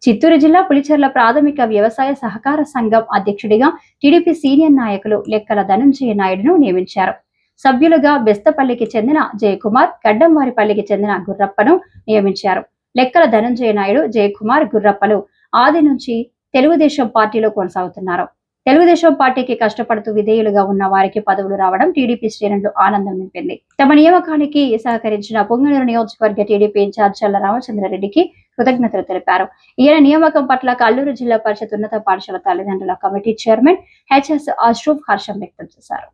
చిత్తూరు జిల్లా పులిచెర్ల ప్రాథమిక వ్యవసాయ సహకార సంఘం అధ్యక్షుడిగా టీడీపీ సీనియర్ నాయకులు లెక్కల ధనంజయ నాయుడును నియమించారు. సభ్యులుగా బెస్తపల్లికి చెందిన జయకుమార్, గడ్డంవారిపల్లికి చెందిన గుర్రప్పను నియమించారు. లెక్కల ధనంజయ నాయుడు, జయకుమార్, గుర్రప్పలు ఆది నుంచి తెలుగుదేశం పార్టీలో కొనసాగుతున్నారు. తెలుగుదేశం పార్టీకి కష్టపడుతూ విధేయులుగా ఉన్న వారికి పదవులు రావడం టీడీపీ శ్రేణులు ఆనందం నింపింది. తమ నియామకానికి సహకరించిన పొంగనూరు నియోజకవర్గ టీడీపీ ఇన్ఛార్జ్ చల్ల రామచంద్రారెడ్డికి కృతజ్ఞతలు తెలిపారు. ఈయన నియామకం పట్ల కల్లూరు జిల్లా పరిషత్ ఉన్నత పాఠశాల తల్లిదండ్రుల కమిటీ చైర్మన్ హెచ్ఎస్ అష్రఫ్ హర్షం వ్యక్తం చేశారు.